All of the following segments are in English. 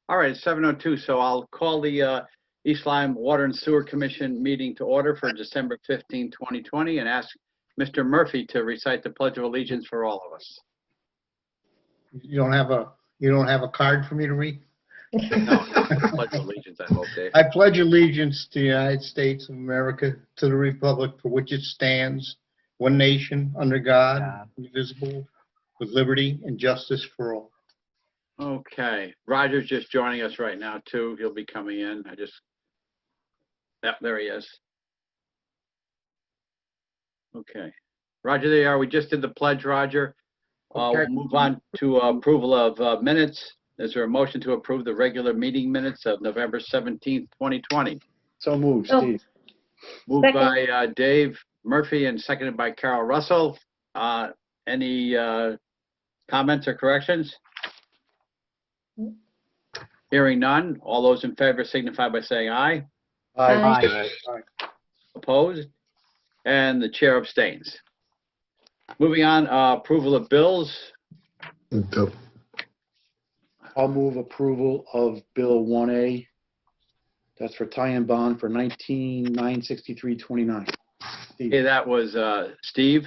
All right, it's 7:02, so I'll call the East Lyme Water and Sewer Commission meeting to order for December 15, 2020, and ask Mr. Murphy to recite the Pledge of Allegiance for all of us. You don't have a card for me to read? No, the Pledge of Allegiance, I hope, Dave. I pledge allegiance to the United States of America, to the republic for which it stands, one nation, under God, indivisible, with liberty and justice for all. Okay, Roger's just joining us right now, too. He'll be coming in. Yep, there he is. Okay. Roger, there you are. We just did the pledge, Roger. Okay. We'll move on to approval of minutes. Is there a motion to approve the regular meeting minutes of November 17th, 2020? So moved, Steve. Moved by Dave Murphy and seconded by Carol Russell. Any comments or corrections? Hearing none. All those in favor signify by saying aye. Aye. Opposed? And the chair abstains. Moving on, approval of bills. I'll move approval of Bill 1A. That's for tie-in bond for 19,963.29. Okay, that was Steve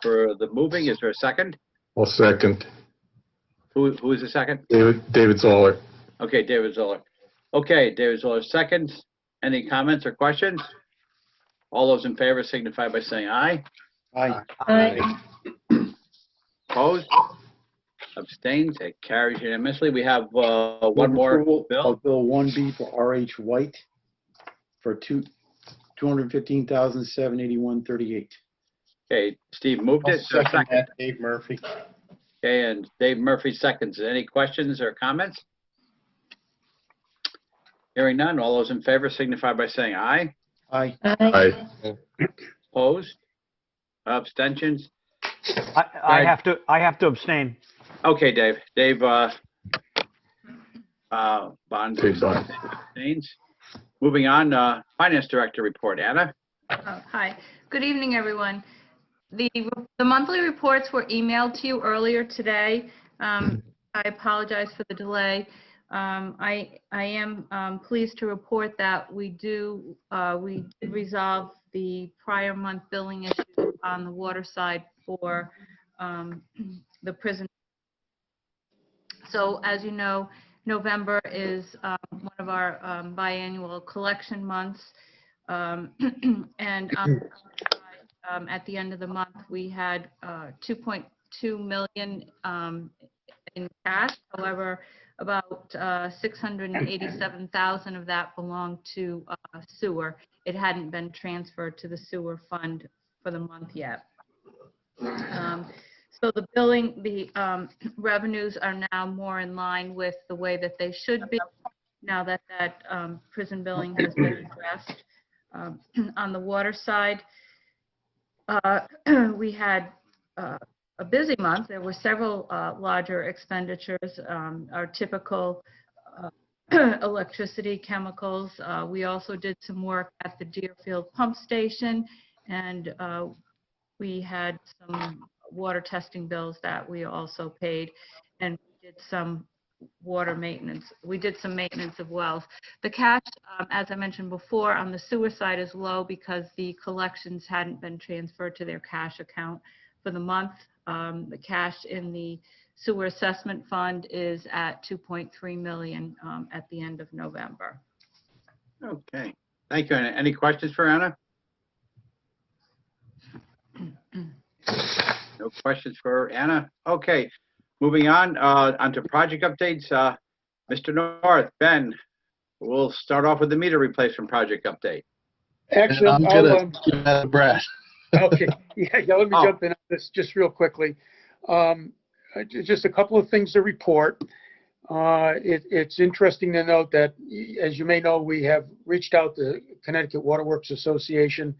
for the moving. Is there a second? I'll second. Who is the second? David Zoller. Okay, David Zoller. Okay, David Zoller seconds. Any comments or questions? All those in favor signify by saying aye. Aye. Opposed? Abstains? It carries unanimously. We have one more Approval bill. of Bill 1B for RH White for $215,781.38. Okay, Steve moved I'll it. Is there a second second? that, Dave Murphy. Okay, and Dave Murphy seconds. Any questions or comments? Hearing none. All those in favor signify by saying aye. Aye. Aye. Opposed? Abstentions? I have to abstain. Okay, Dave. Dave Bond Dave Bond. abstains. Moving on, Finance Director report. Anna? Hi. Good evening, everyone. The monthly reports were emailed to you earlier today. I apologize for the delay. I am pleased to report that we did resolve the prior month billing issue on the water side for the prison. So as you know, November is one of our biannual collection months. And at the end of the month, we had 2.2 million in cash. However, about 687,000 of that belonged to sewer. It hadn't been transferred to the sewer fund for the month yet. So the billing, the revenues are now more in line with the way that they should be now that prison billing has been addressed. On the water side, we had a busy month. There were several larger expenditures, our typical electricity, chemicals. We also did some work at the Deerfield pump station, and we had some water testing bills that we also paid, and we did some water maintenance. We did some maintenance of wells. The cash, as I mentioned before, on the sewer side is low because the collections hadn't been transferred to their cash account for the month. The cash in the sewer assessment fund is at 2.3 million at the end of November. Okay. Thank you, Anna. Any questions for Anna? No questions for Anna? Okay. Moving on, onto project updates. Mr. North, Ben, we'll start off with the meter replacement project update. Actually, I'm gonna get out of breath. okay. Yeah, let me jump in on this just real quickly. Just a couple of things to report. It's interesting to note that, as you may know, we have reached out to Connecticut Waterworks Association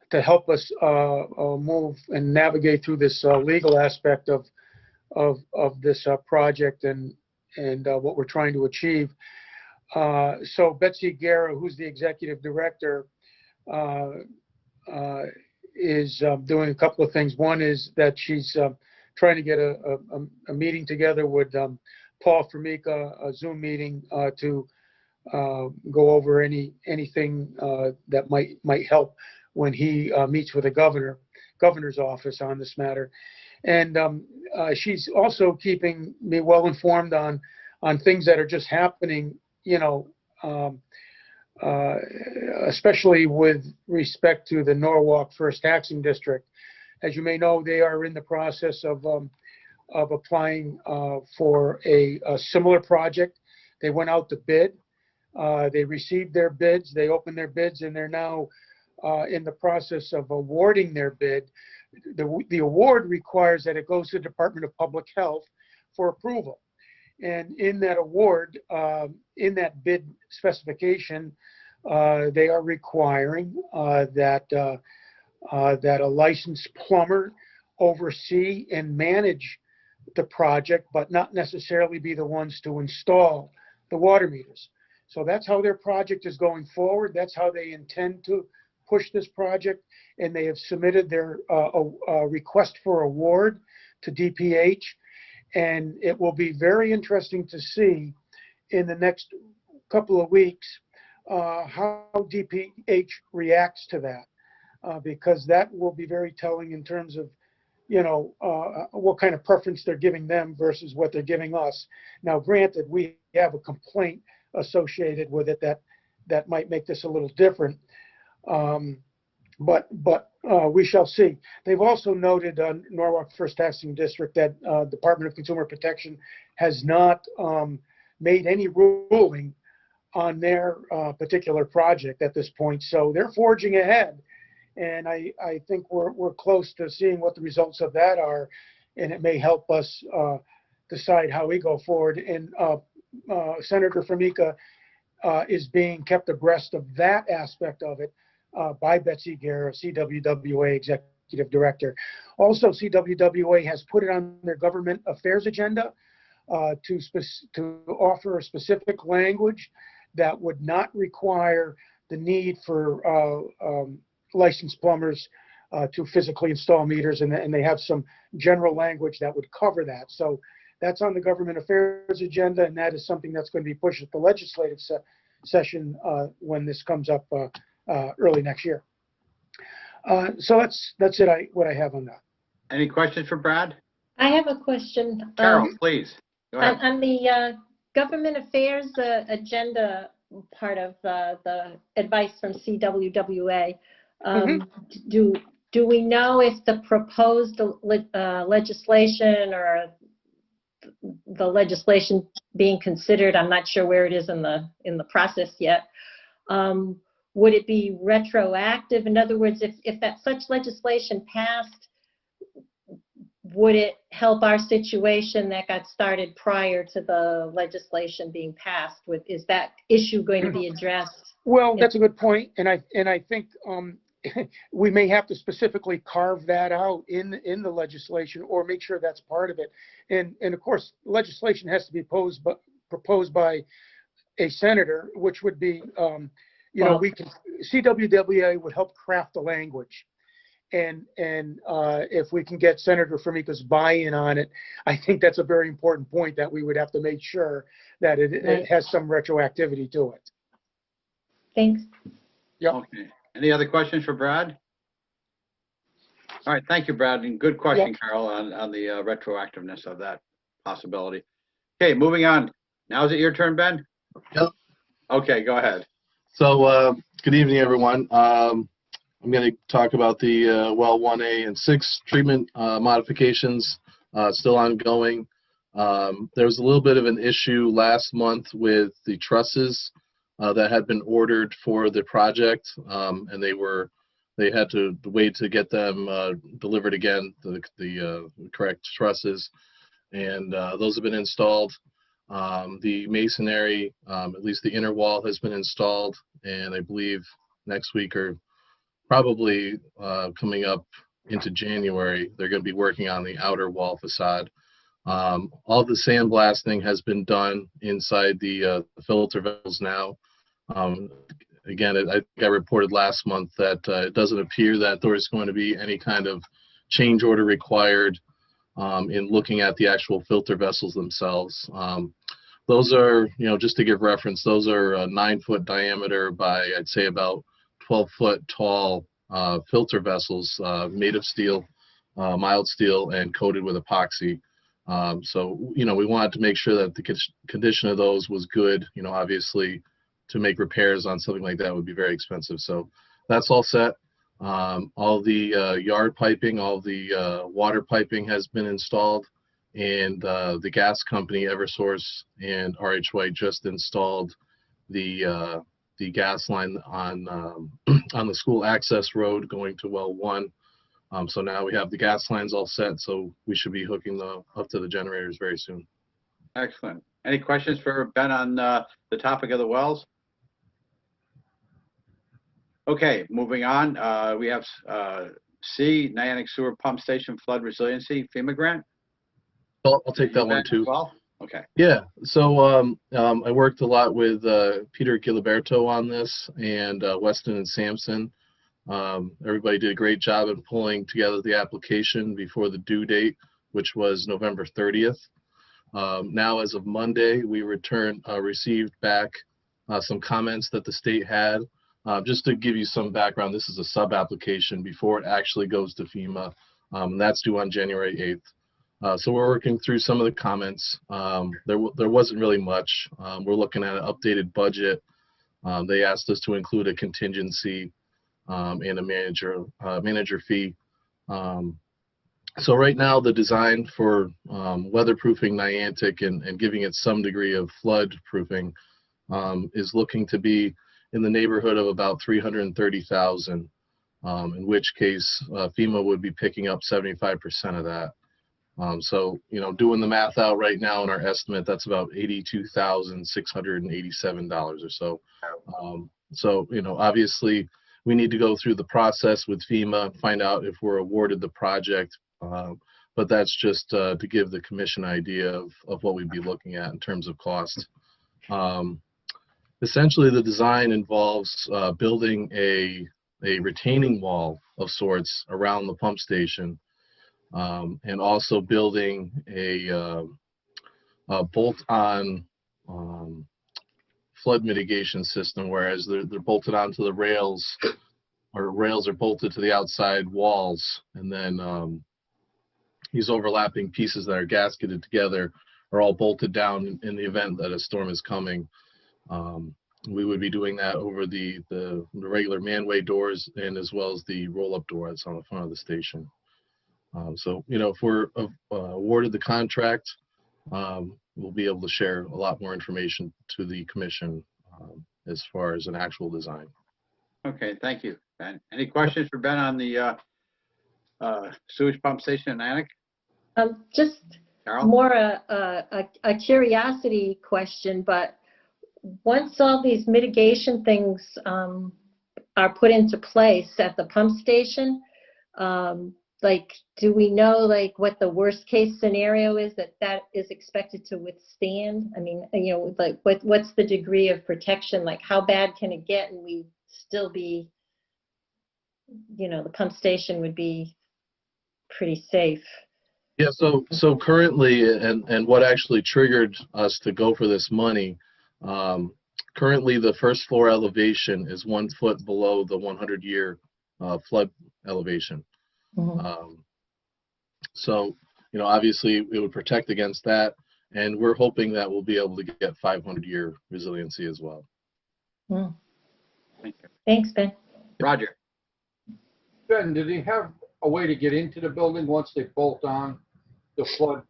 to help us move and navigate through this legal aspect of this project and what we're trying to achieve. So Betsy Guerra, who's the executive director, is doing a couple of things. One is that she's trying to get a meeting together with Paul Formica a Zoom meeting to go over anything that might help when he meets with the governor's office on this matter. And she's also keeping me well informed on things that are just happening, especially with respect to the Norwalk First Taxing District. As you may know, they are in the process of applying for a similar project. They went out to bid. They received their bids. They opened their bids, and they're now in the process of awarding their bid. The award requires that it goes to the Department of Public Health for approval. And in that award, in that bid specification, they are requiring that a licensed plumber oversee and manage the project, but not necessarily be the ones to install the water meters. So that's how their project is going forward. That's how they intend to push this project. And they have submitted their request for award to DPH. And it will be very interesting to see in the next couple of weeks how DPH reacts to that, because that will be very telling in terms of, what kind of preference they're giving them versus what they're giving us. Now, granted, we have a complaint associated with it that might make this a little different, but we shall see. They've also noted Norwalk First Taxing District that Department of Consumer Protection has not made any ruling on their particular project at this point, so they're forging ahead. And I think we're close to seeing what the results of that are, and it may help us decide how we go forward. And Senator Formica is being kept abreast of that aspect of it by Betsy Guerra, CWWA Executive Director. Also, CWWA has put it on their government affairs agenda to offer a specific language that would not require the need for licensed plumbers to physically install meters, and they have some general language that would cover that. So that's on the government affairs agenda, and that is something that's going to be pushed at the legislative session when this comes up early next year. So that's it. What I have on that. Any questions for Brad? I have a question. Carol, please. Go ahead. On the government affairs agenda part of the advice from CWWA, do we know if the proposed legislation or the legislation being considered, I'm not sure where it is in the process yet, would it be retroactive? In other words, if that such legislation passed, would it help our situation that got started prior to the legislation being passed? Is that issue going to be addressed? Well, that's a good point, and I think we may have to specifically carve that out in the legislation, or make sure that's part of it. And of course, legislation has to be proposed by a senator, which would be, CWWA would help craft the language. And if we can get Senator Formica's buy-in on it, I think that's a very important point that we would have to make sure that it has some retroactivity to it. Thanks. Yep. Okay. Any other questions for Brad? All right, thank you, Brad, and good question, Yep. Carol, on the retroactiveness of that possibility. Okay, moving on. Now is it your turn, Ben? Yep. Okay, go ahead. So, good evening, everyone. I'm going to talk about the well 1A and 6 treatment modifications, still ongoing. There was a little bit of an issue last month with the trusses that had been ordered for the project, and they had to wait to get them delivered again, the correct trusses, and those have been installed. The masonry, at least the inner wall, has been installed, and I believe next week or probably coming up into January, they're going to be working on the outer wall facade. All the sandblasting has been done inside the filter vessels now. Again, I think I reported last month that it doesn't appear that there's going to be any kind of change order required in looking at the actual filter vessels themselves. Those are, just to give reference, those are 9-foot diameter by, I'd say, about 12-foot tall filter vessels made of steel, mild steel, and coated with epoxy. So, we wanted to make sure that the condition of those was good. Obviously, to make repairs on something like that would be very expensive. So that's all set. All the yard piping, all the water piping has been installed, and the gas company, Eversource and RH White, just installed the gas line on on the school access road going to well 1. So now we have the gas lines all set, so we should be hooking up to the generators very soon. Excellent. Any questions for Ben on the topic of the wells? Okay, moving on. We have C, Niantic Sewer Pump Station Flood Resiliency FEMA grant. I'll take that one too. Well, okay. Yeah, so I worked a lot with Peter Giliberto on this, and Weston and Sampson. Everybody did a great job in pulling together the application before the due date, which was November 30th. Now, as of Monday, we received back some comments that the state had. Just to give you some background, this is a sub-application before it actually goes to FEMA, and that's due on January 8th. So we're working through some of the comments. There wasn't really much. We're looking at an updated budget. They asked us to include a contingency and a manager fee. So right now, the design for weatherproofing Niantic and giving it some degree of flood proofing is looking to be in the neighborhood of about $330,000, in which case FEMA would be picking up 75% of that. So, doing the math out right now in our estimate, that's about $82,687 or so. So, obviously we need to go through the process with FEMA, find out if we're awarded the project. But that's just to give the commission an idea of what we'd be looking at in terms of cost. Essentially, the design involves building a retaining wall of sorts around the pump station, and also building a bolt-on flood mitigation system, whereas they're bolted onto the rails, or rails are bolted to the outside walls, and then these overlapping pieces that are gasketed together are all bolted down in the event that a storm is coming. We would be doing that over the regular manway doors, and as well as the roll-up door that's on the front of the station. So, if we're awarded the contract, we'll be able to share a lot more information to the commission as far as an actual design. Okay, thank you, Ben. Any questions for Ben on the sewage pump station in Niantic? Just Carol? more a curiosity question, but once all these mitigation things are put into place at the pump station, do we know what the worst case scenario is that is expected to withstand? I mean, what's the degree of protection? How bad can it get and we still be, the pump station would be pretty safe? Yeah, so currently, and what actually triggered us to go for this money, currently the first floor elevation is 1 foot below the 100-year flood elevation. Mm-hmm. So, obviously it would protect against that, and we're hoping that we'll be able to get 500-year resiliency as well. Mm. Thank you. Thanks, Ben. Roger? Ben, do they have a way to get into the building once they bolt on the flood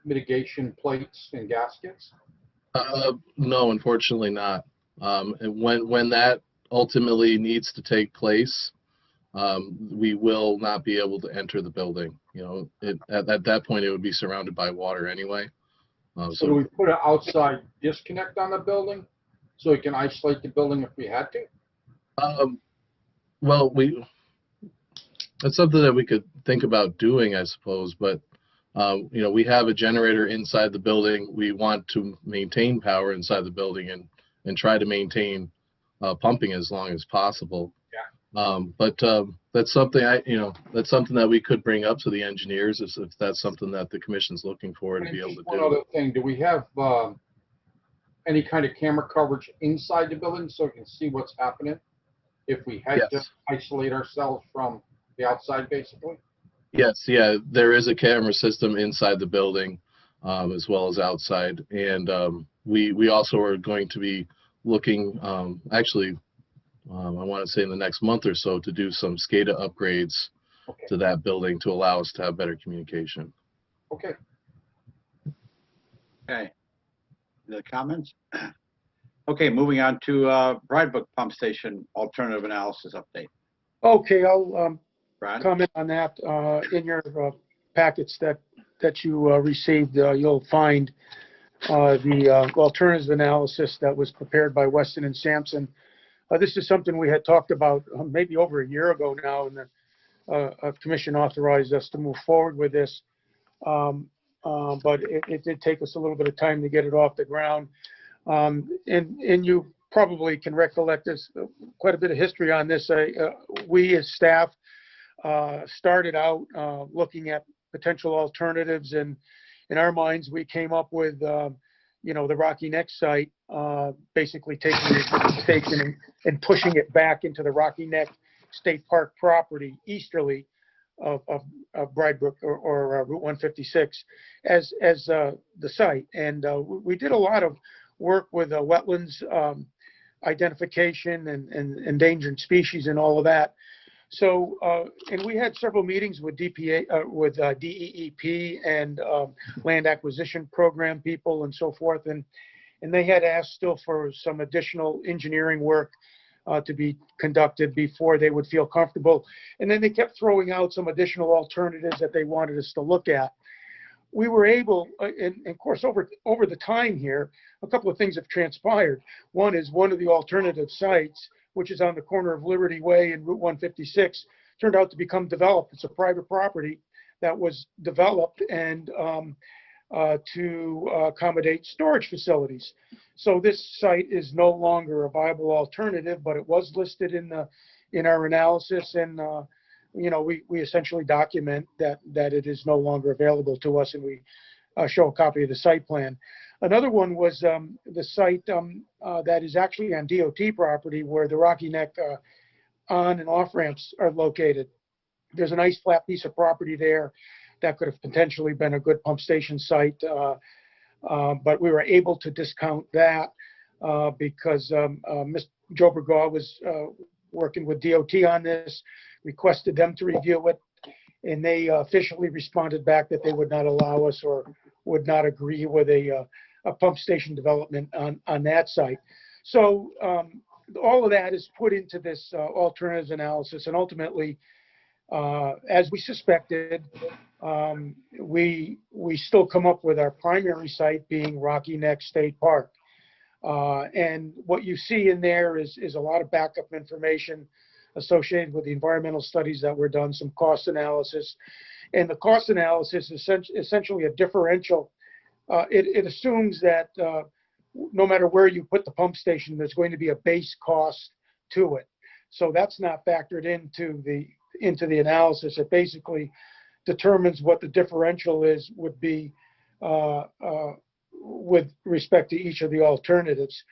mitigation plates and gaskets? No, unfortunately not. And when that ultimately needs to take place, we will not be able to enter the building. At that point, it would be surrounded by water anyway. So do we put an outside disconnect on the building so we can isolate the building if we had to? Well, that's something that we could think about doing, I suppose. But we have a generator inside the building. We want to maintain power inside the building and try to maintain pumping as long as possible. But that's something that's something that we could bring up to the engineers if that's something that the commission's looking for to And be able just to one do. other thing, do we have any kind of camera coverage inside the building so we can see what's happening? If we had to Yes. isolate ourselves from the outside, basically? Yes, yeah, there is a camera system inside the building, as well as outside. And we also are going to be looking, actually, I want to say in the next month or so, to do some SCADA upgrades Okay, to that building to allow us to have better communication. okay. Okay. The comments? Okay, moving on to Bridebook Pump Station Alternative Analysis Update. Okay, I'll Brad? comment on that. In your packets that you received, you'll find the alternative analysis that was prepared by Weston and Sampson. This is something we had talked about maybe over a year ago now, and the commission authorized us to move forward with this. But it did take us a little bit of time to get it off the ground. And you probably can recollect this, quite a bit of history on this. We as staff started out looking at potential alternatives, and in our minds, we came up with, the Rocky Neck site, basically taking the station and pushing it back into the Rocky Neck State Park property easterly of Bridebook or Route 156 as the site. And we did a lot of work with wetlands identification and endangered species and all of that. So, and we had several meetings with DEEP and land acquisition program people and so forth. And they had asked still for some additional engineering work to be conducted before they would feel comfortable. And then they kept throwing out some additional alternatives that they wanted us to look at. We were able, and of course, over the time here, a couple of things have transpired. One is one of the alternative sites, which is on the corner of Liberty Way and Route 156, turned out to become developed. It's a private property that was developed and to accommodate storage facilities. So this site is no longer a viable alternative, but it was listed in our analysis, and we essentially document that it is no longer available to us, and we show a copy of the site plan. Another one was the site that is actually on DOT property where the Rocky Neck on and off ramps are located. There's a nice flat piece of property there that could have potentially been a good pump station site, but we were able to discount that because Mr. Joe Bergaw was working with DOT on this, requested them to review it, and they officially responded back that they would not allow us or would not agree with a pump station development on that site. So all of that is put into this alternatives analysis, and ultimately, as we suspected, we still come up with our primary site being Rocky Neck State Park. And what you see in there is a lot of backup information associated with the environmental studies that were done, some cost analysis. And the cost analysis is essentially a differential. It assumes that no matter where you put the pump station, there's going to be a base cost to it. So that's not factored into the analysis. It basically determines what the differential would be with respect to each of the alternatives,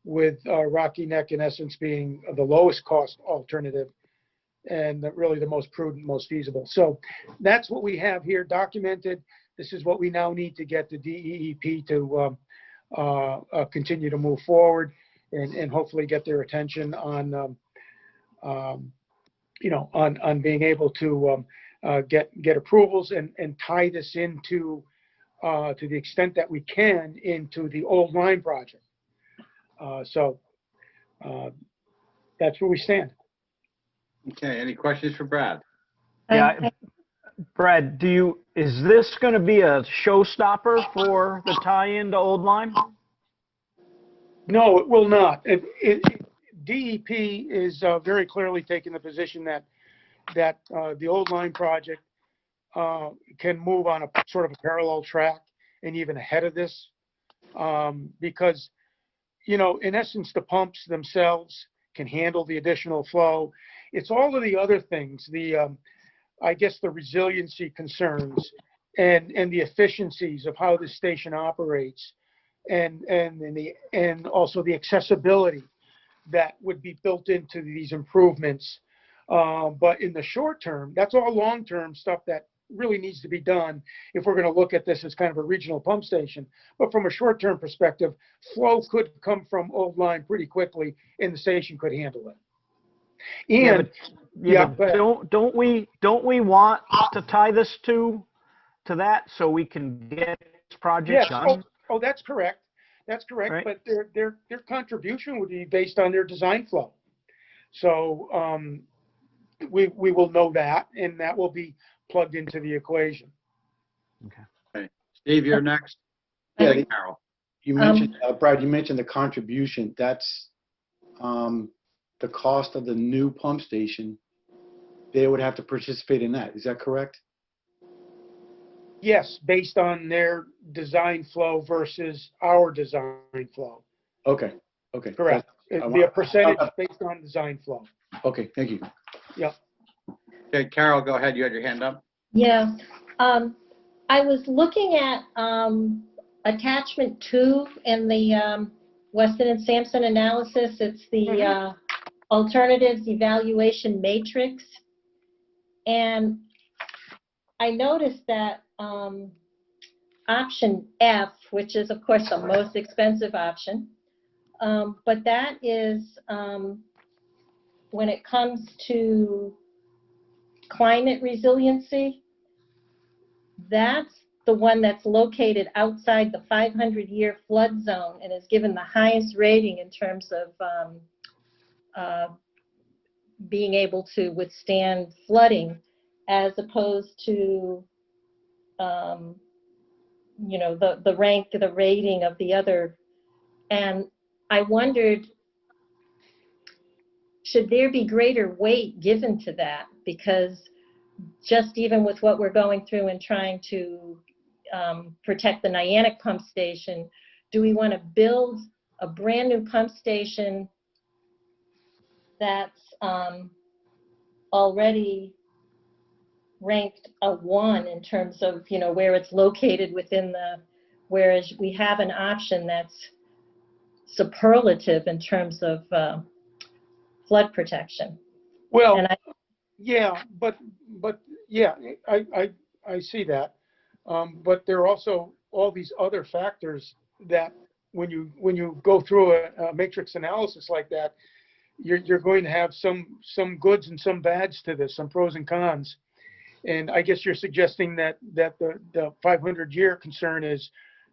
with Rocky Neck in essence being the lowest cost alternative and really the most prudent, most feasible. So that's what we have here documented. This is what we now need to get the DEEP to continue to move forward and hopefully get their attention on being able to get approvals and tie this into to the extent that we can into the old Lyme project. So that's where we stand. Okay, any questions for Brad? Yeah, Brad, is this going to be a showstopper for the tie-in to Old Lyme? No, it will not. DEP is very clearly taking the position that the old Lyme project can move on a sort of a parallel track and even ahead of this, because, in essence, the pumps themselves can handle the additional flow, It's all of the other things, I guess the resiliency concerns and the efficiencies of how this station operates and also the accessibility that would be built into these improvements. But in the short term, that's all long-term stuff that really needs to be done if we're going to look at this as kind of a regional pump station. But from a short-term perspective, flow could come from Old Lyme pretty quickly and the station could handle it. And but don't we want to tie this to that so we can get this project done? Oh, that's correct. That's correct. Right. But their contribution would be based on their design flow. So we will know that, and that will be plugged into the equation. Okay. Steve, you're next. Yeah, Carol. you mentioned, Brad, you mentioned the contribution. That's the cost of the new pump station. They would have to participate in that. Is that correct? Yes, based on their design flow versus our design flow. Okay. Okay. Correct. It'd be a percentage based on design flow. Okay. Thank you. Yep. Okay, Carol, go ahead. You had your hand up. Yeah. I was looking at attachment 2 in the Weston and Sampson analysis. It's the alternatives evaluation matrix. And I noticed that option F, which is of course the most expensive option, but that is when it comes to climate resiliency, that's the one that's located outside the 500-year flood zone and is given the highest rating in terms of being able to withstand flooding, as opposed to you know, the rating of the other. And I wondered, should there be greater weight given to that? Because just even with what we're going through and trying to protect the Niantic pump station, do we want to build a brand new pump station that's already ranked a 1 in terms of, you know, where it's located within whereas we have an option that's superlative in terms of flood protection? Well, And yeah, but yeah, I see that. But there are also all these other factors that when you go through a matrix analysis like that, you're going to have some goods and some bads to this, some pros and cons. And I guess you're suggesting that the 500-year concern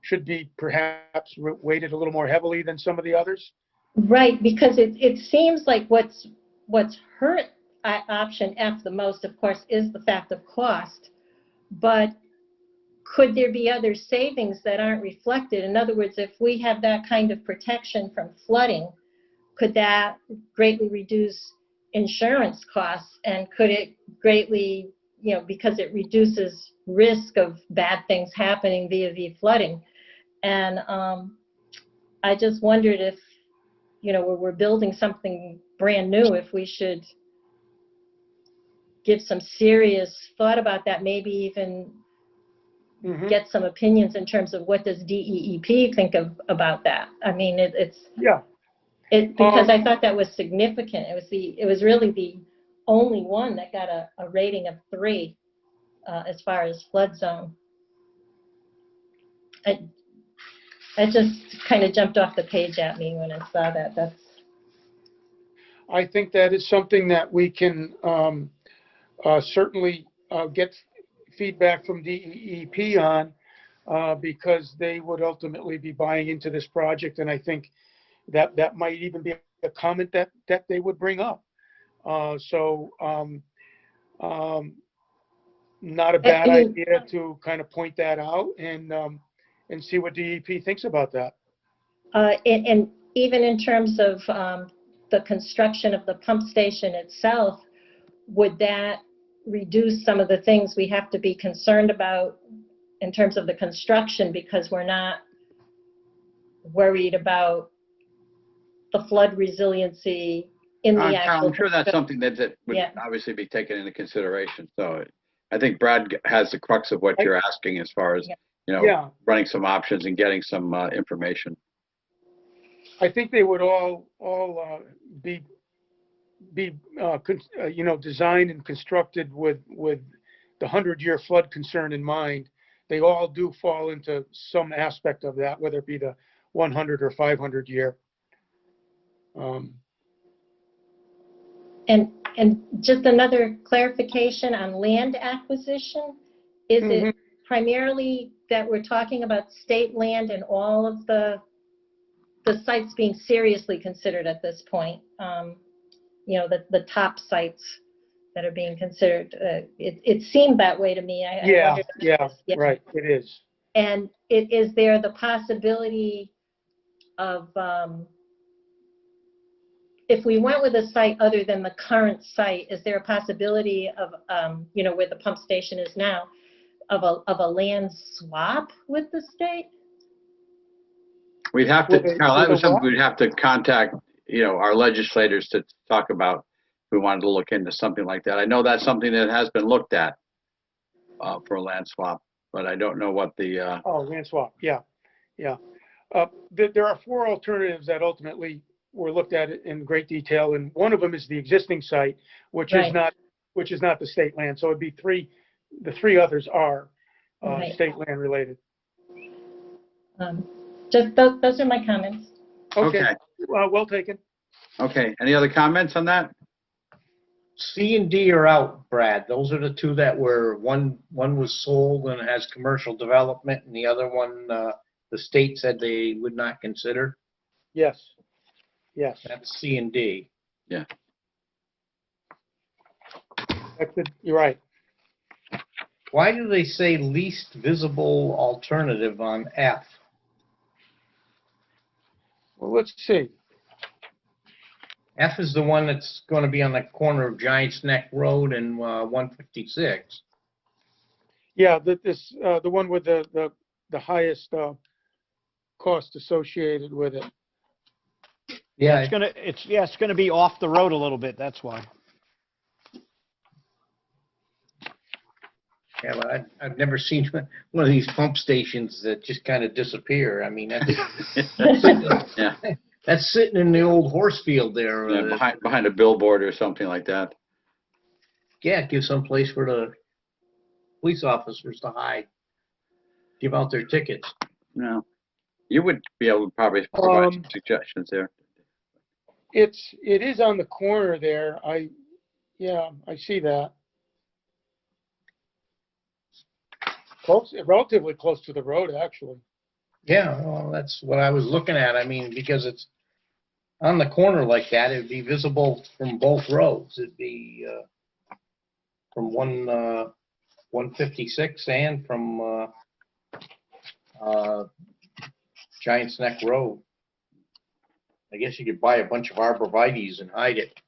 should be perhaps weighted a little more heavily than some of the others. right, because it seems like what's hurt option F the most, of course, is the fact of cost. But could there be other savings that aren't reflected? In other words, if we have that kind of protection from flooding, could that greatly reduce insurance costs? And could it greatly, you know, because it reduces risk of bad things happening via flooding? And I just wondered if, you know, we're building something brand new, if we should give some serious thought about that, maybe even get some opinions in terms of what does DEEP think about that. I mean, because I thought that was significant. It was really the only one that got a rating of 3 as far as flood zone. It just kind of jumped off the page at me when I saw that. I think that is something that we can certainly get feedback from DEEP on, because they would ultimately be buying into this project, and I think that might even be a comment that they would bring up. So not a bad idea to kind of point that out and see what DEP thinks about that. And even in terms of the construction of the pump station itself, would that reduce some of the things we have to be concerned about in terms of the construction, because we're not worried about the flood resiliency in the Carol, actual. I'm sure that's something that would Yeah. obviously be taken into consideration. So I think Brad has the crux of what you're asking as far as, Yeah. Yeah. running some options and getting some information. I think they would all be designed and constructed with the 100-year flood concern in mind. They all do fall into some aspect of that, whether it be the 100 or 500 year. And just another clarification on land acquisition. Is it primarily that we're talking about state land and all of the sites being seriously considered at this point? The top sites that are being considered. It seemed that way to me. I wondered if it was. Right, it is. And is there the possibility of, if we went with a site other than the current site, is there a possibility of, where the pump station is now, of a land swap with the state? We'd have to, Carol, that was something what? we'd have to contact, our legislators to talk about. If we wanted to look into something like that. I know that's something that has been looked at for a land swap, but I don't know what the. Land swap, yeah. There are 4 alternatives that ultimately were looked at in great detail, and one of them is the existing site, which is not the state land. So it'd be 3. The 3 others are state land related. Just those are my comments. Okay. Well taken. Okay. Any other comments on that? C and D are out, Brad. Those are the 2 that were, one was sold and has commercial development, and the other one, the state said they would not consider. Yes. That's C and D. Yeah. That's it. You're right. Why do they say least visible alternative on F? Well, let's see. F is the one that's going to be on the corner of Giants Neck Road and 156. Yeah, the one with the highest cost associated with it. Yeah, It's gonna be off the road a little bit, that's why. yeah, but I've never seen one of these pump stations that just kind of disappear. I mean, Yeah. That's sitting in the old horse field there. Yeah, behind a billboard or something like that. Yeah, give some place for the police officers to hide, give out their tickets. No. You would be able to probably provide some suggestions there. It is on the corner there. I see that. Relatively close to the road, actually. Yeah, well, that's what I was looking at. I mean, because it's on the corner like that, it'd be visible from both roads. It'd be from 156 and from Giants Neck Road. I guess you could buy a bunch of arborvitaes and hide it.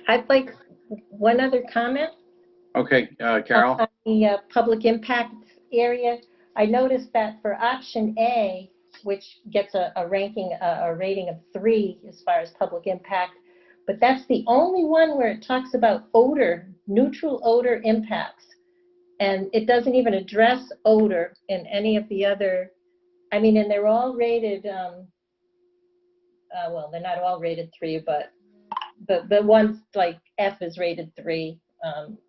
I'd like one other comment. Okay, Carol. On the public impact area, I noticed that for option A, which gets a rating of 3 as far as public impact, but that's the only one where it talks about neutral odor impacts. And it doesn't even address odor in any of the other, and they're all rated, well, they're not all rated 3, but the ones like F is rated 3. And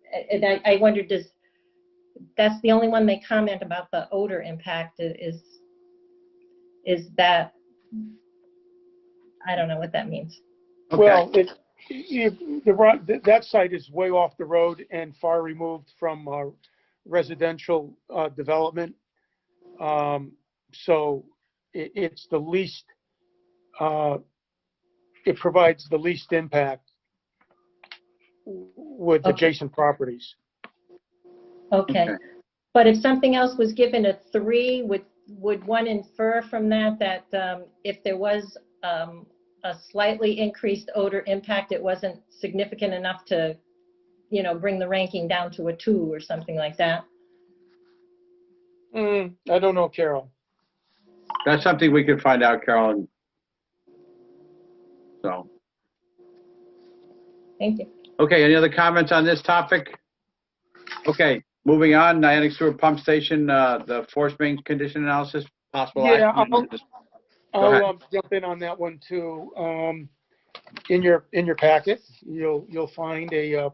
I wondered, that's the only one they comment about the odor impact is that, I don't know what that means. Okay. Well, that site is way off the road and far removed from residential development. So it's the least, it provides the least impact with adjacent properties. Okay. But if something else was given a 3, would one infer from that if there was a slightly increased odor impact, it wasn't significant enough to, bring the ranking down to a 2 or something like that? I don't know, Carol. That's something we could find out, Carol, and So, Thank you. okay, any other comments on this topic? Okay, moving on, Niantic Sewer Pump Station, the force main condition analysis, possible Yeah, action. Go ahead. I'll jump in on that one too. In your packet, you'll find a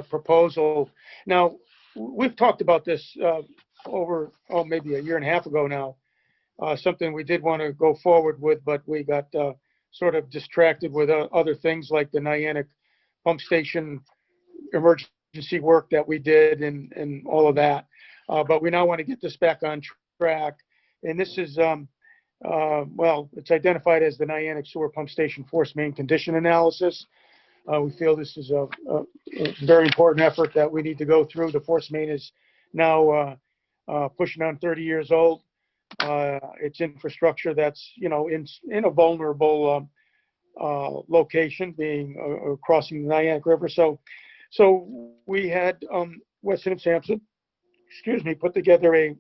proposal. Now, we've talked about this over, maybe a year and a half ago now. Something we did want to go forward with, but we got sort of distracted with other things like the Niantic pump station emergency work that we did and all of that. But we now want to get this back on track. And this is, well, it's identified as the Niantic Sewer Pump Station Force Main Condition Analysis. We feel this is a very important effort that we need to go through. The force main is now pushing on 30 years old. It's infrastructure that's, in a vulnerable location, being crossing the Niantic River. So we had Weston and Sampson, put together a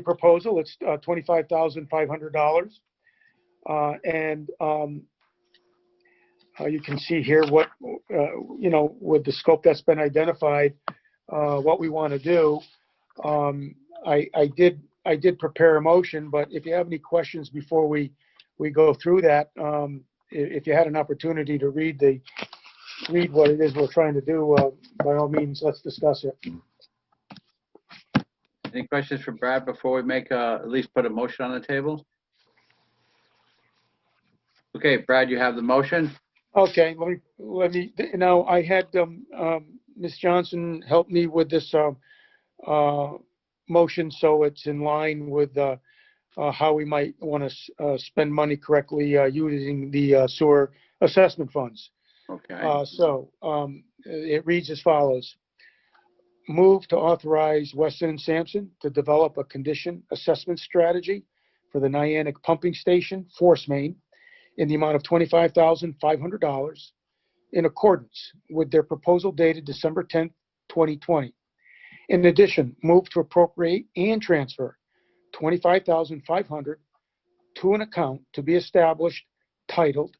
proposal. It's $25,500, and you can see here what with the scope that's been identified, what we want to do. I did prepare a motion, but if you have any questions before we go through that, if you had an opportunity to read what it is we're trying to do, by all means, let's discuss it. Any questions for Brad before we make at least put a motion on the table? Okay, Brad, you have the motion. Okay, let me. Now, I had Ms. Johnson help me with this motion, so it's in line with how we might want to spend money correctly using the sewer assessment funds. Okay. So it reads as follows. Move to authorize Weston and Sampson to develop a condition assessment strategy for the Niantic pumping station force main in the amount of $25,500 in accordance with their proposal dated December 10th, 2020. In addition, move to appropriate and transfer $25,500 to an account to be established titled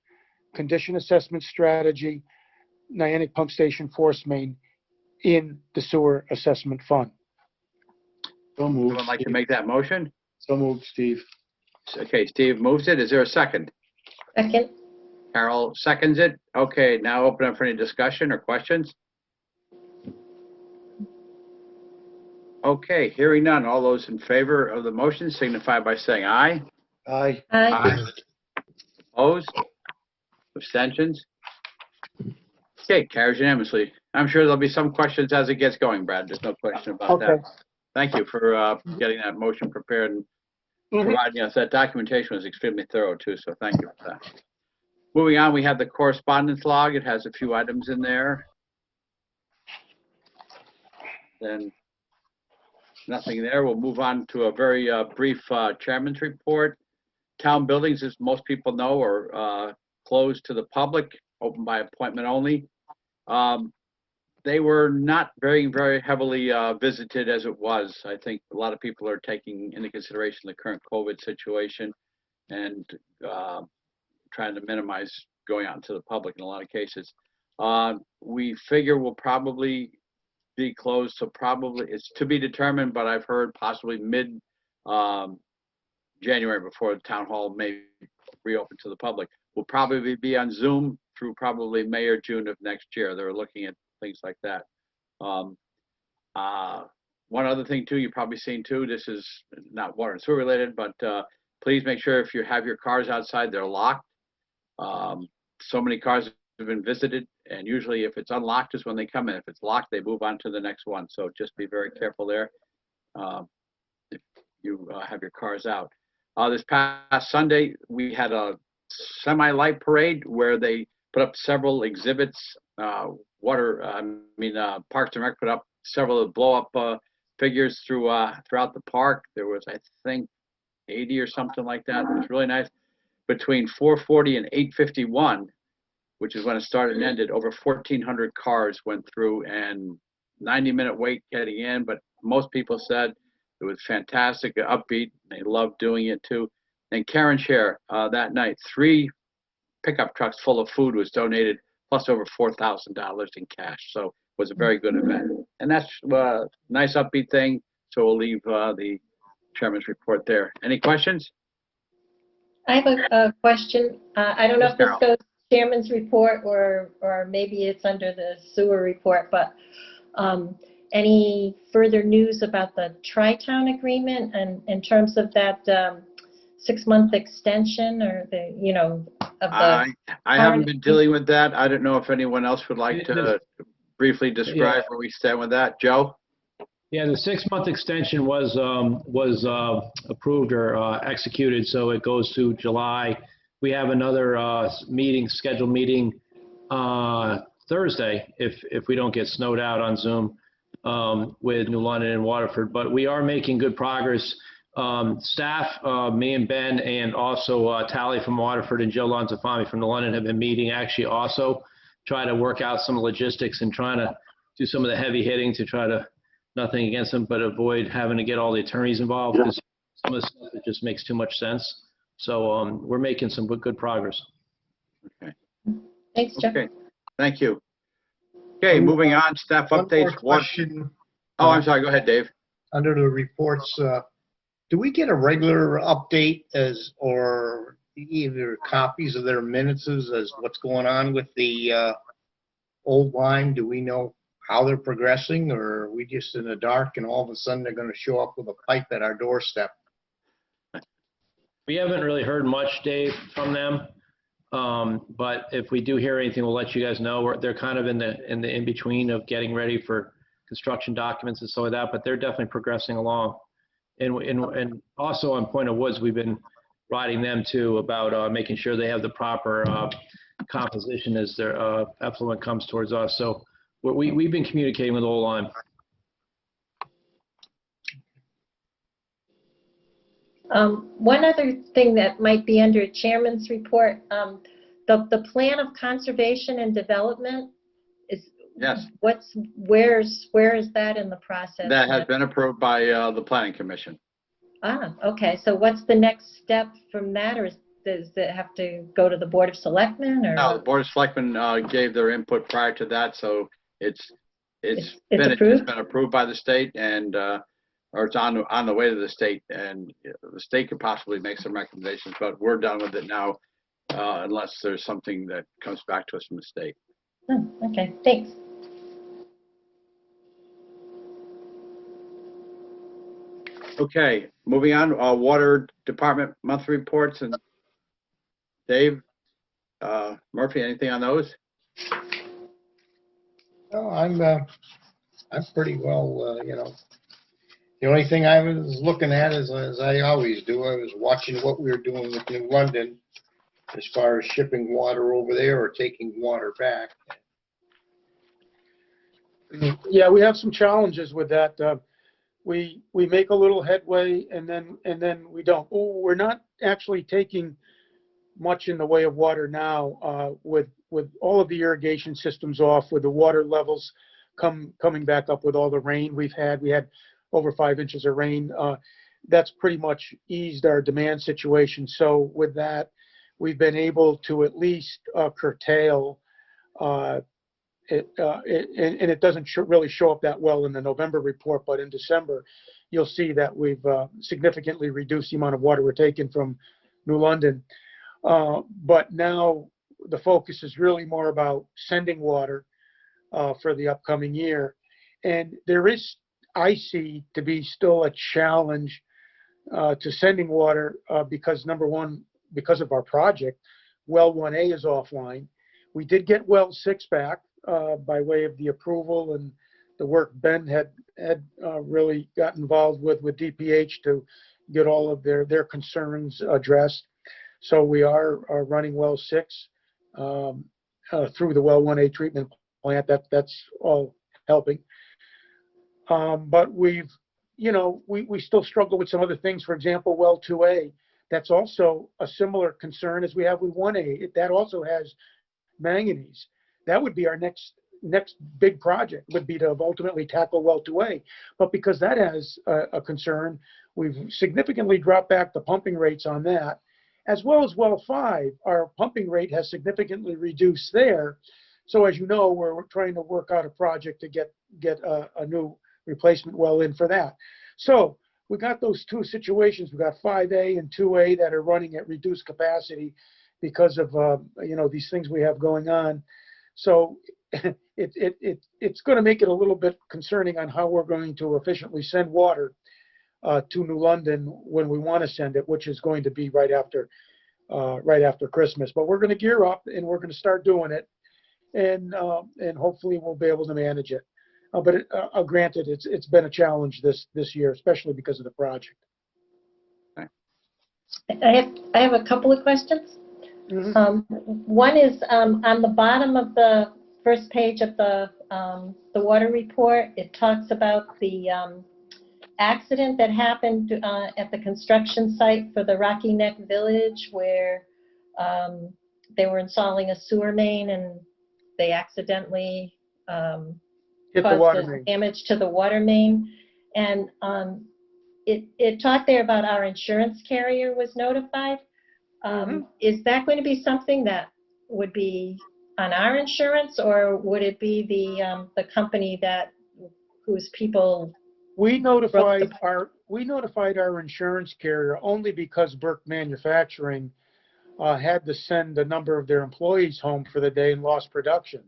Condition Assessment Strategy Niantic Pump Station Force Main in the Sewer Assessment Fund. So moved. Would like to make that motion? So moved, Steve. Okay, Steve moves it. Is there a second? Second. Carol seconds it. Okay, now open up for any discussion or questions. Okay, hearing none. All those in favor of the motion signify by saying aye. Aye. Aye. Opposed? Abstentions? Okay, carries unanimously. I'm sure there'll be some questions as it gets going, Brad. There's no question about that. Okay. Thank you for getting that motion prepared and providing us. That documentation was extremely thorough too, so thank you for that. Moving on, we have the correspondence log. It has a few items in there. Then nothing there. We'll move on to a very brief chairman's report. Town buildings, as most people know, are closed to the public, open by appointment only. They were not very heavily visited as it was. I think a lot of people are taking into consideration the current COVID situation and trying to minimize going out into the public in a lot of cases. We figure we'll probably be closed, so probably it's to be determined, but I've heard possibly mid January before the town hall may reopen to the public. We'll probably be on Zoom through probably May or June of next year. They're looking at things like that. One other thing too, you've probably seen too, this is not water and sewer related, but please make sure if you have your cars outside, they're locked. So many cars have been visited, and usually if it's unlocked is when they come in. If it's locked, they move on to the next one. So just be very careful there if you have your cars out. This past Sunday, we had a semi-light parade where they put up several exhibits. Parks and Rec put up several blow-up figures throughout the park. There was, I think, 80 or something like that. It was really nice. Between 4:40 and 8:51, which is when it started and ended, over 1,400 cars went through, and 90-minute wait getting in. But most people said it was fantastic, upbeat. They loved doing it too. And Karen Share that night, 3 pickup trucks full of food was donated, plus over $4,000 in cash. So it was a very good event. And that's a nice upbeat thing. So we'll leave the chairman's report there. Any questions? I have a question. I don't know Yes, if this Carol. goes to chairman's report or maybe it's under the sewer report, but any further news about the Tri-Town agreement and in terms of that 6-month extension or the, you know, of the. I haven't been dealing with that. I don't know if anyone else would like to briefly describe where we stand with that. Joe? Yeah, the 6-month extension was approved or executed, so it goes to July. We have another scheduled meeting Thursday if we don't get snowed out on Zoom with New London and Waterford. But we are making good progress. Staff, me and Ben, and also Tally from Waterford and Joe Lanzafami from New London have been meeting actually also try to work out some logistics and trying to do some of the heavy hitting to try to, nothing against them, but avoid having to get all the attorneys involved because some of the stuff, it just makes too much sense. So we're making some good progress. Okay. Thanks, Joe. Okay. Thank you. Okay, moving on. Staff One more updates. question. Oh, I'm sorry. Go ahead, Dave. Under the reports, do we get a regular update or either copies of their minutes as what's going on with the old Lyme? Do we know how they're progressing, or are we just in the dark and all of a sudden they're going to show up with a pipe at our doorstep? We haven't really heard much, Dave, from them. But if we do hear anything, we'll let you guys know. They're kind of in the in between of getting ready for construction documents and stuff like that, but they're definitely progressing along. And also on Point of Woods, we've been writing them too about making sure they have the proper composition as their effluent comes towards us. So we've been communicating with Old Lyme. One other thing that might be under chairman's report, the plan of conservation and development is. Yes. Where is that in the process? That has been approved by the Planning Commission. Ah, okay. So what's the next step from that, or does it have to go to the Board of Selectmen? Or No, the Board of Selectmen gave their input prior to that, so it's finished. approved? It's been approved by the state, and or it's on the way to the state, and the state could possibly make some recommendations, but we're done with it now, unless there's something that comes back to us from the state. Oh, okay, thanks. Okay, moving on, Water Department monthly reports, and Dave, Murphy, anything on those? No, I'm pretty well, you know. The only thing I was looking at is, as I always do, I was watching what we were doing with New London as far as shipping water over there or taking water back. Yeah, we have some challenges with that. We make a little headway and then we don't. We're not actually taking much in the way of water now with all of the irrigation systems off, with the water levels coming back up with all the rain we've had. We had over 5 inches of rain. That's pretty much eased our demand situation. So with that, we've been able to at least curtail it, and it doesn't really show up that well in the November report, but in December, you'll see that we've significantly reduced the amount of water we're taking from New London. But now the focus is really more about sending water for the upcoming year. And there is, I see, to be still a challenge to sending water because, number one, because of our project, well 1A is offline. We did get well 6 back by way of the approval and the work Ben had really got involved with DPH to get all of their concerns addressed. So we are running well 6 through the well 1A treatment plant. That's all helping. But we've, you know, we still struggle with some other things. For example, well 2A, that's also a similar concern as we have with 1A. That also has manganese. That would be our next big project, would be to ultimately tackle well 2A. But because that has a concern, we've significantly dropped back the pumping rates on that. as well as well 5, our pumping rate has significantly reduced there. So as you know, we're trying to work out a project to get a new replacement well in for that. So we got those two situations. We got 5A and 2A that are running at reduced capacity because of these things we have going on. So it's going to make it a little bit concerning on how we're going to efficiently send water to New London when we want to send it, which is going to be right after Christmas. But we're going to gear up and we're going to start doing it, and hopefully we'll be able to manage it. But granted, it's been a challenge this year, especially because of the project. I have a couple of questions. Mm-hmm. One is on the bottom of the first page of the water report. It talks about the accident that happened at the construction site for the Rocky Neck Village, where they were installing a sewer main and they accidentally Hit the water caused main. damage to the water main. And it talked there about our insurance carrier was notified. Is that going to be something that would be on our insurance, or would it be the company whose people? We notified our insurance carrier only because Burke Manufacturing had to send a number of their employees home for the day and lost production.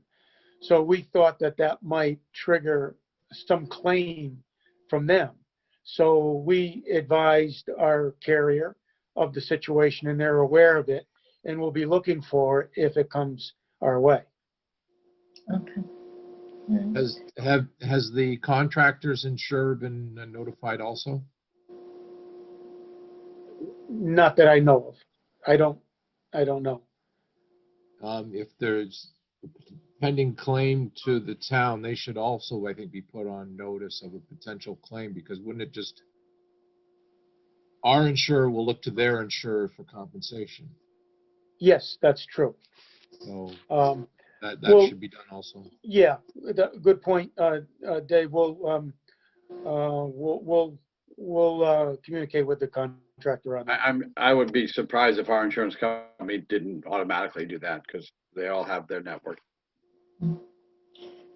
So we thought that might trigger some claim from them. So we advised our carrier of the situation, and they're aware of it, and we'll be looking for it if it comes our way. Okay. Has the contractor's insurer been notified also? Not that I know of. I don't know. If there's pending claim to the town, they should also, I think, be put on notice of a potential claim, because wouldn't it just, our insurer will look to their insurer for compensation. Yes, that's true. So that well, should be done also. Yeah, good point, Dave. We'll communicate with the contractor on that. I would be surprised if our insurance company didn't automatically do that, because they all have their network.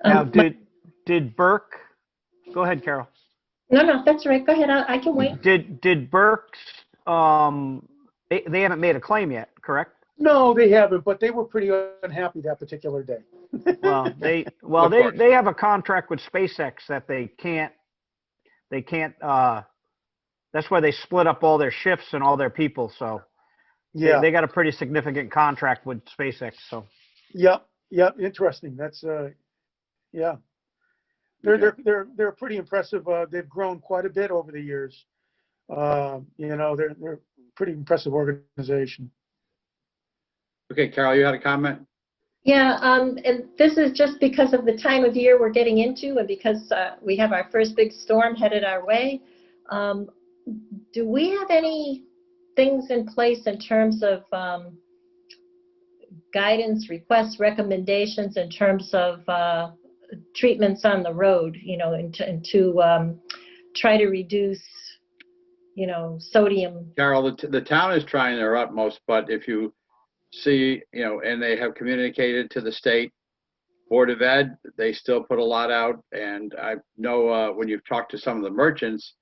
Now, did Burke? Go ahead, Carol. No, that's right. Go ahead. I can wait. Did Burke's? They haven't made a claim yet, correct? No, they haven't, but they were pretty unhappy that particular day. They have a contract with SpaceX that they can't. That's why they split up all their shifts and all their people. So yeah, they got a pretty significant contract with SpaceX. So yep, interesting. That's yeah. They're pretty impressive. They've grown quite a bit over the years. They're a pretty impressive organization. Okay, Carol, you had a comment? Yeah, and this is just because of the time of year we're getting into, and because we have our first big storm headed our way. Do we have any things in place in terms of guidance, requests, recommendations in terms of treatments on the road, and to try to reduce, sodium? Carol, the town is trying their utmost, but if you see, and they have communicated to the state Board of Ed, they still put a lot out. And I know when you've talked to some of the merchants,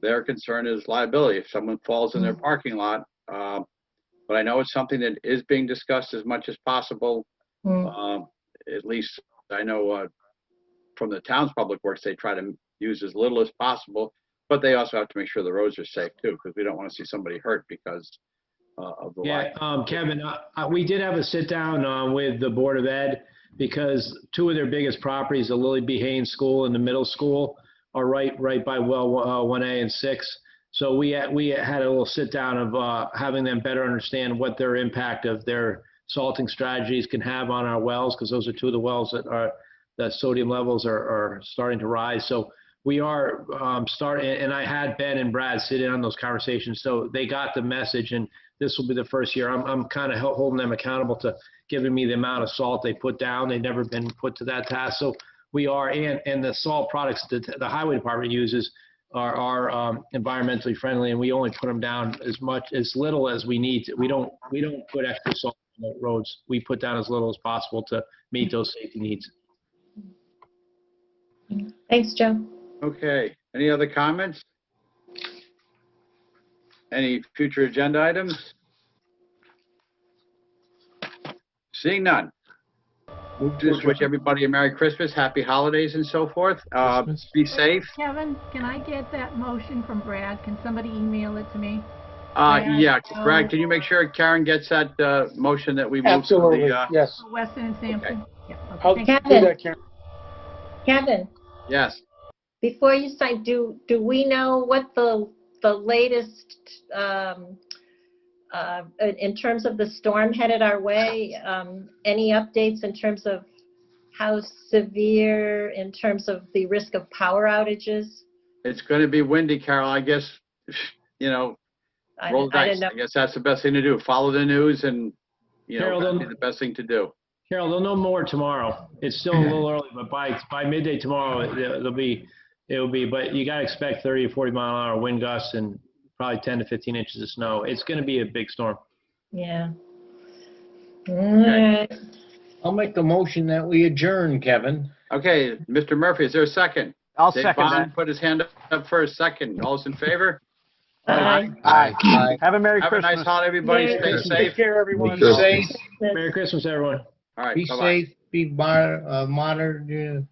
their concern is liability if someone falls in their parking lot. But I know it's something that is being discussed as much as possible. At least I know from the town's public works, they try to use as little as possible, but they also have to make sure the roads are safe too, because we don't want to see somebody hurt because of the light. Kevin, we did have a sit down with the Board of Ed, because two of their biggest properties, the Lily B. Haynes School and the middle school, are right by well 1A and 6. So we had a little sit down of having them better understand what their impact of their salting strategies can have on our wells, because those are two of the wells that sodium levels are starting to rise. So we are starting, and I had Ben and Brad sit in on those conversations, so they got the message. And this will be the first year I'm kind of holding them accountable to giving me the amount of salt they put down. They've never been put to that task. So we are, and the salt products that the highway department uses, are environmentally friendly, and we only put them down as little as we need to. We don't put extra salt on the roads. We put down as little as possible to meet those safety needs. Thanks, Joe. Okay, any other comments? Any future agenda items? Seeing none. Move to wish everybody a Merry Christmas, Happy Holidays, and so forth. Christmas. Be safe. Kevin, can I get that motion from Brad? Can somebody email it to me? Yeah, Brad, can you make sure Karen gets that motion that we moved to Absolutely, the? yes. For Weston and Sampson? Yeah, okay, I'll thank do you. that, Karen. Kevin, Yes. before you sign, do we know what the latest, in terms of the storm headed our way? Any updates in terms of how severe, in terms of the risk of power outages? It's going to be windy, Carol. I guess, roll the I dice. don't know. I guess that's the best thing to do. Follow the news and, Carol, that'd be the best thing to do. Carol, they'll know more tomorrow. It's still a little early, but by midday tomorrow, it'll be, but you gotta expect 30 to 40 mile an hour wind gusts and probably 10 to 15 inches of snow. It's gonna be a big storm. Yeah. All right. I'll make the motion that we adjourn, Kevin. Okay, Mr. Murphy, is there a second? I'll Dave second Bond that. put his hand up for a second. All those in favor? Bye. Aye. Have a Merry Have a Christmas. nice holiday, everybody. Merry Stay Take safe. care, everyone. Be safe, Merry Christmas, everyone. All right, be bye-bye. safe, be monitor your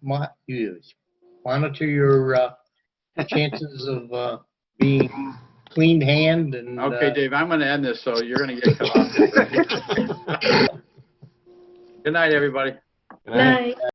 chances of being clean hand and. Okay, Dave, I'm going to end this, so you're going to get cut off. Good night, everybody. Night.